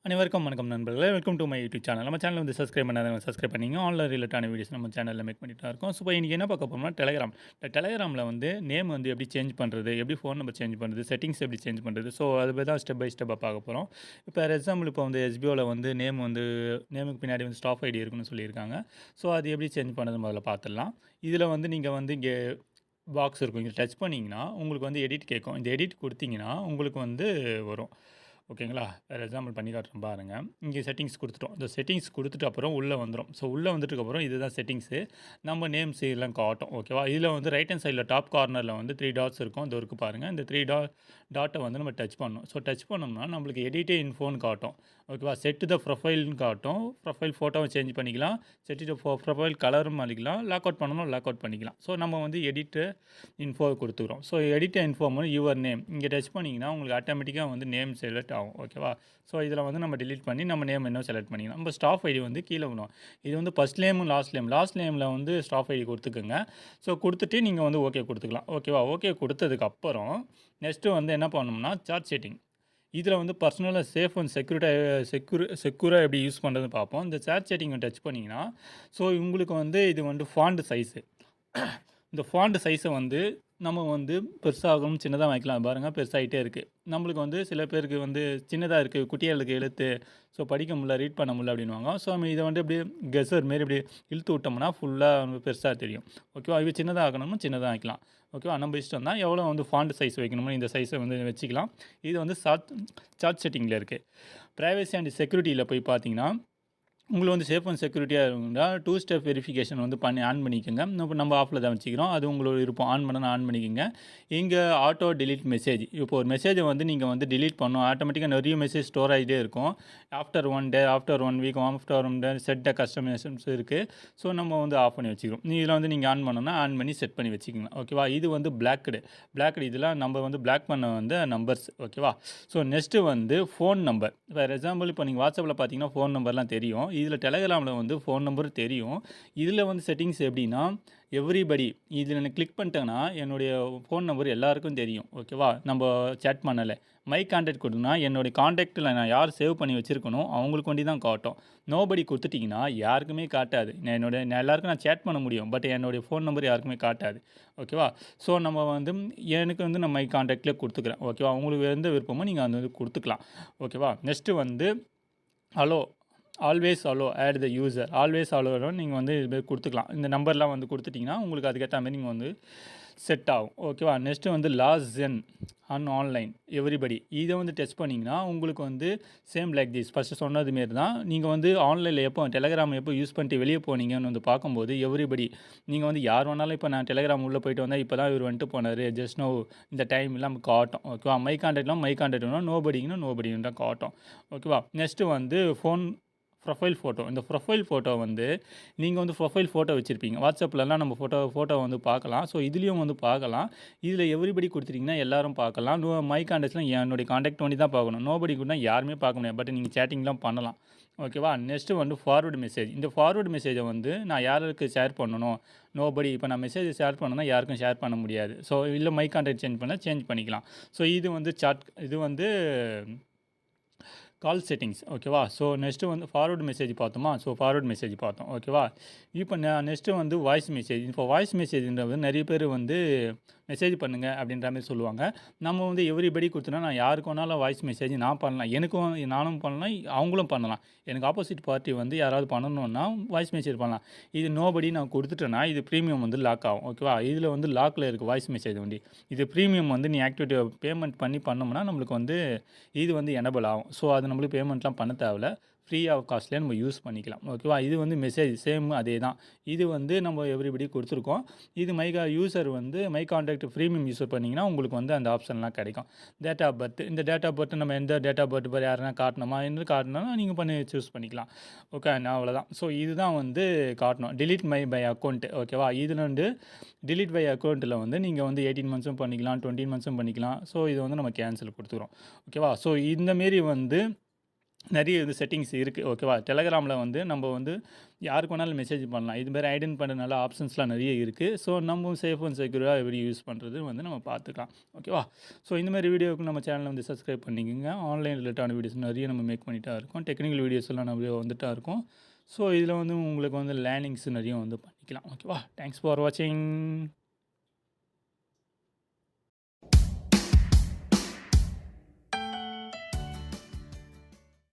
அனைவருக்கும் வணக்கம் நண்பர்களே. Welcome to my YouTube channel. நம்ம சேனல் வந்து சப்ஸ்கிரைப் பண்ணாதவங்க சப்ஸ்கிரைப் பண்ணிங்க. ஆன்லைன் ரிலேட்டான வீடியோஸ் நம்ம சேனலில் மேக் பண்ணிட்டு தான் இருக்கோம். ஸோ இப்போ இன்றைக்கி என்ன பார்க்க போகிறோம்னா டெலகிராம். இந்த டெலகிராமில் வந்து நேம் வந்து எப்படி சேஞ்ச் பண்ணுறது, எப்படி ஃபோன் நம்பர் சேஞ்ச் பண்ணுறது, செட்டிங்ஸ் எப்படி சேஞ்ச் பண்ணுறது, ஸோ அது பற்றி தான் ஸ்டெப் பை ஸ்டெப்பாக பார்க்க போகிறோம். இப்போ ஃபார் எக்ஸாம்பிள் இப்போ வந்து எஸ்பிஓவில் வந்து நேமுக்கு பின்னாடி வந்து ஸ்டாஃப் ஐடி இருக்குன்னு சொல்லியிருக்காங்க. ஸோ அது எப்படி சேஞ்ச் பண்ணுறது முதல்ல பார்த்துடலாம். இதில் வந்து நீங்கள் வந்து இங்கே பாக்ஸ் இருக்கும், இங்கே டச் பண்ணிங்கன்னா உங்களுக்கு வந்து எடிட் கேட்கும். இந்த எடிட் கொடுத்தீங்கன்னா உங்களுக்கு வந்து வரும். ஓகேங்களா? ஃபார் எக்ஸாம்பிள் பண்ணி காட்டுறேன் பாருங்கள். இங்கே செட்டிங்ஸ் கொடுத்துட்டோம். இந்த செட்டிங்ஸ் கொடுத்துட்டு அப்புறம் உள்ளே வந்துடும். ஸோ உள்ளே வந்துட்டுக்கப்புறம் இதுதான் செட்டிங்ஸு. நம்ம நேம்ஸ் இதெல்லாம் காட்டும். ஓகேவா? இதில் வந்து ரைட் ஹேண்ட் சைடில் டாப் கார்னரில் வந்து 3 டாட்ஸ் இருக்கும். இது இருக்குது பாருங்கள். இந்த 3 டாட்டை வந்து நம்ம டச் பண்ணணும். ஸோ டச் பண்ணோம்னா நம்மளுக்கு எடிட்டே இன்ஃபோன்னு காட்டும். ஓகேவா? செட் த ப்ரொஃபைல்னு காட்டும். ப்ரொஃபைல் ஃபோட்டோவை சேஞ்ச் பண்ணிக்கலாம். செட் த ப்ரொஃபைல் கலரும் பண்ணிக்கலாம். லாக் அவுட் பண்ணணும், லாக் அவுட் பண்ணிக்கலாம். ஸோ நம்ம வந்து எடிட்டு இன்ஃபோ கொடுத்துக்கிறோம். So edit info your name இங்கே டச் பண்ணிங்கன்னா உங்களுக்கு ஆட்டோமேட்டிக்காக வந்து நேம் செலக்ட் ஆகும். ஓகேவா? ஸோ இதில் வந்து நம்ம டிலீட் பண்ணி நம்ம நேம் என்ன செலக்ட் பண்ணிக்கலாம். நம்ம ஸ்டாஃப் ஐடி வந்து கீழே வரும். இது வந்து ஃபஸ்ட் நேமும் லாஸ்ட் நேமில் வந்து ஸ்டாஃப் ஐடி கொடுத்துக்குங்க. ஸோ கொடுத்துட்டு நீங்கள் வந்து ஓகே கொடுத்துக்கலாம். ஓகேவா? ஓகே கொடுத்ததுக்கப்புறம் நெக்ஸ்ட்டு வந்து என்ன பண்ணணும்னா சார்ட் செட்டிங். இதில் வந்து பர்சனலாக சேஃப் அண்ட் செக்யூராக எப்படி யூஸ் பண்ணுறதுன்னு பார்ப்போம். இந்த சார்ட் செட்டிங்கை டச் பண்ணிங்கன்னா ஸோ உங்களுக்கு வந்து இது வந்து ஃபாண்ட் சைஸு. இந்த ஃபாண்ட் சைஸை வந்து நம்ம வந்து பெருசாகணும் சின்னதாக வைக்கலாம். பாருங்கள் பெருசாகிட்டே இருக்குது. நம்மளுக்கு வந்து சில பேருக்கு வந்து சின்னதாக இருக்குது, குட்டிகளுக்கு எழுத்து, ஸோ படிக்க முடியல, ரீட் பண்ண முடியல அப்படின்வாங்க. ஸோ நம்ம இதை வந்து இப்படி கெசர் மாரி இப்படி இழுத்து விட்டோம்னா ஃபுல்லாக பெருசாக தெரியும். ஓகேவா? இது சின்னதாக ஆக்கணும்னா சின்னதாக வைக்கலாம். ஓகேவா? நம்ம இஷ்டம் தான் எவ்வளோ வந்து ஃபாண்ட் சைஸ் வைக்கணுமோ இந்த சைஸை வந்து வச்சுக்கலாம். இது வந்து சார்ட் செட்டிங்கில் இருக்குது. ப்ரைவசி அண்ட் செக்யூரிட்டியில் போய் பார்த்தீங்கன்னா உங்களுக்கு வந்து சேஃப் அண்ட் செக்யூரிட்டியாக இருந்தால் 2 ஸ்டெப் வெரிஃபிகேஷன் வந்து ஆன் பண்ணிக்கோங்க. இப்போ நம்ம ஆஃபில் தான் வச்சுக்கிறோம். அது உங்களோட விருப்பம். ஆன் பண்ணிக்கோங்க. இங்கே ஆட்டோ டிலீட் மெசேஜ். இப்போ ஒரு மெசேஜை வந்து நீங்கள் வந்து டிலீட் பண்ணணும். ஆட்டோமேட்டிக்காக நிறைய மெசேஜ் ஸ்டோர் ஆகிட்டே இருக்கும். ஆஃப்டர் 1 டே, ஆஃப்டர் 1 வீக், ஆஃப்டர் 1 டே செட் த கஸ்டமைசேஷன்ஸ் இருக்குது. ஸோ நம்ம வந்து ஆஃப் பண்ணி வச்சுக்கிறோம். இதில் வந்து நீங்கள் ஆன் பண்ணணும்னா ஆன் பண்ணி செட் பண்ணி வச்சுக்கோங்க. ஓகேவா? இது வந்து பிளாக்டு இதெல்லாம் நம்ம வந்து பிளாக் பண்ண வந்து நம்பர்ஸ். ஓகேவா? ஸோ நெக்ஸ்ட்டு வந்து ஃபோன் நம்பர். ஃபார் எக்ஸாம்பிள் இப்போ நீங்கள் வாட்ஸ்அப்பில் பார்த்தீங்கன்னா ஃபோன் நம்பர்லாம் தெரியும். இதில் டெலகிராமில் வந்து ஃபோன் நம்பர் தெரியும். இதில் வந்து செட்டிங்ஸ் எப்படின்னா எவ்ரிபடி இதில் நான் கிளிக் பண்ணிட்டேன்னா என்னுடைய ஃபோன் நம்பர் எல்லாருக்கும் தெரியும். ஓகேவா? நம்ம சேட் பண்ணலை. மை கான்டாக்ட் கொடுத்தோம்னா என்னுடைய கான்டாக்டில் நான் யார் சேவ் பண்ணி வச்சுருக்கணும் அவங்களுக்கு வேண்டி தான் காட்டும். நோபடி கொடுத்துட்டிங்கன்னா யாருக்குமே காட்டாது. நான் எல்லாருக்கும் நான் சேட் பண்ண முடியும், பட் என்னுடைய ஃபோன் நம்பர் யாருக்குமே காட்டாது. ஓகேவா? ஸோ நம்ம வந்து எனக்கு வந்து நான் மை கான்டாக்ட்லேயே கொடுத்துக்கிறேன். ஓகேவா? உங்களுக்கு எந்த விருப்பமோ நீங்கள் அந்த இது கொடுத்துக்கலாம். ஓகேவா? நெக்ஸ்ட்டு வந்து hello always allow add the user. Always அலோன்னு நீங்கள் வந்து இது கொடுத்துக்கலாம். இந்த நம்பர்லாம் வந்து கொடுத்துட்டிங்கன்னா உங்களுக்கு அதுக்கேற்ற மாதிரி நீங்கள் வந்து செட் ஆகும். ஓகேவா? நெக்ஸ்ட்டு வந்து லாஸ்ட் ஜென் ஆன்லைன் எவ்ரிபடி இதை வந்து டெஸ்ட் பண்ணிங்கன்னா உங்களுக்கு வந்து சேம் லைக் திஸ் ஃபஸ்ட்டு சொன்னது மாரி தான். நீங்கள் வந்து ஆன்லைனில் எப்போ டெலகிராம் எப்போ யூஸ் பண்ணிட்டு வெளியே போனீங்கன்னு வந்து பார்க்கும்போது எவ்ரிபடி நீங்கள் வந்து யார் வேணாலும் இப்போ நான் டெலகிராம் உள்ளே போயிட்டு வந்தால் இப்போ தான் இவர் வந்துட்டு போனார் ஜஸ்ட் நோ இந்த டைம் எல்லாம் காட்டும். ஓகேவா? மை கான்டாக்ட் வேணும், நோபடின்னு தான் காட்டும். ஓகேவா? நெக்ஸ்ட்டு வந்து ப்ரொஃபைல் ஃபோட்டோ. இந்த ப்ரொஃபைல் ஃபோட்டோ வந்து நீங்கள் வந்து ப்ரொஃபைல் ஃபோட்டோ வச்சுருப்பீங்க. வாட்ஸ்அப்லலாம் நம்ம ஃபோட்டோ வந்து பார்க்கலாம். ஸோ இதுலேயும் வந்து பார்க்கலாம். இதில் எவ்ரிபடி கொடுத்துட்டிங்கன்னா எல்லோரும் பார்க்கலாம். மை கான்டாக்ட்ஸ்லாம் என்னுடைய கான்டாக்ட் பண்ணி தான் பார்க்கணும். நோபடி கூட யாருமே பார்க்க முடியாது. பட் நீங்கள் சேட்டிங்லாம் பண்ணலாம். ஓகேவா? நெக்ஸ்ட்டு வந்து ஃபார்வர்டு மெசேஜ். இந்த ஃபார்வர்டு மெசேஜை வந்து நான் யாருக்கு ஷேர் பண்ணணும், நோபடி இப்போ நான் மெசேஜ் ஷேர் பண்ணணும்னா யாருக்கும் ஷேர் பண்ண முடியாது. ஸோ இல்லை மை கான்டாக்ட் சேஞ்ச் பண்ணிக்கலாம். ஸோ இது வந்து இது வந்து கால் செட்டிங்ஸ். ஓகேவா? ஸோ நெக்ஸ்ட்டு வந்து ஃபார்வர்டு மெசேஜ் பார்த்தோமா? ஸோ ஃபார்வர்டு மெசேஜ் பார்த்தோம். ஓகேவா? இப்போ நெக்ஸ்ட்டு வந்து வாய்ஸ் மெசேஜ். இப்போ வாய்ஸ் மெசேஜ்ன்றது நிறைய பேர் வந்து மெசேஜ் பண்ணுங்கள் அப்படின்ற மாதிரி சொல்லுவாங்க. நம்ம வந்து எவ்ரிபடி கொடுத்தோன்னா நான் யாருக்கு வேணாலும் வாய்ஸ் மெசேஜ் நான் பண்ணலாம். நானும் பண்ணலாம், அவங்களும் பண்ணலாம். எனக்கு ஆப்போசிட் பார்ட்டி வந்து யாராவது பண்ணணுன்னா வாய்ஸ் மெசேஜ் பண்ணலாம். இது நோபடி நான் கொடுத்துட்டேன்னா இது ப்ரீமியம் வந்து லாக் ஆகும். ஓகேவா? இதில் வந்து லாக்கில் இருக்குது வாய்ஸ் மெசேஜ் வண்டி. இது ப்ரீமியம் வந்து நீ ஆக்டிவிட்டி பேமெண்ட் பண்ணோம்னா நம்மளுக்கு வந்து இது வந்து எனபிள் ஆகும். ஸோ அது நம்மளுக்கு பேமெண்ட்லாம் பண்ண தேவையில்ல. ஃப்ரீ ஆஃப் காஸ்ட்லேயே நம்ம யூஸ் பண்ணிக்கலாம். ஓகேவா? இது வந்து மெசேஜ் சேம் அதே தான். இது வந்து நம்ம எவ்ரிபடி கொடுத்துருக்கோம். இது யூசர் வந்து மை கான்டாக்ட் ப்ரீமியம் யூஸ் பண்ணிங்கன்னா உங்களுக்கு வந்து அந்த ஆப்ஷன்லாம் கிடைக்கும். Date of birth. இந்த டேட் ஆஃப் பர்த் நம்ம எந்த டேட் ஆஃப் பர்த் பேர் யாருன்னா காட்டணுமா என்று காட்டணும்னா நீங்கள் பண்ணி சூஸ் பண்ணிக்கலாம். ஓகே, அவ்வளோதான். ஸோ இதுதான் வந்து காட்டணும். Delete by account. ஓகேவா? இதில் வந்து டிலீட் பை அக்கௌண்ட்டில் வந்து நீங்கள் வந்து 18 மந்த்ஸும் பண்ணிக்கலாம், 20 மந்த்ஸும் பண்ணிக்கலாம். ஸோ இது வந்து நம்ம கேன்சல் கொடுத்துக்கிறோம். ஓகேவா? ஸோ இந்தமாரி வந்து நிறைய இது செட்டிங்ஸ் இருக்குது. ஓகேவா? டெலகிராமில் வந்து நம்ம வந்து யாருக்கு வேணாலும் மெசேஜ் பண்ணலாம். இது மாரி ஐடென்ட் பண்ணுறதுனால ஆப்ஷன்ஸ்லாம் நிறைய இருக்குது. ஸோ நம்ம சேஃப் அண்ட் செக்யூராக எப்படி யூஸ் பண்ணுறது வந்து நம்ம பார்த்துக்கலாம். ஓகேவா? ஸோ இந்த மாதிரி வீடியோவுக்கு நம்ம சேனலை வந்து சப்ஸ்கிரைப் பண்ணிக்கோங்க. ஆன்லைன் ரிலேட்டான வீடியோஸ் நிறைய நம்ம மேக் பண்ணிட்டா இருக்கோம். டெக்னிக்கல் வீடியோஸ் எல்லாம் நிறைய வந்துட்டா இருக்கும். ஸோ இதில் வந்து உங்களுக்கு வந்து லேர்னிங்ஸ் நிறைய வந்து பண்ணிக்கலாம். ஓகேவா? தேங்க்ஸ் ஃபார் வாட்சிங்.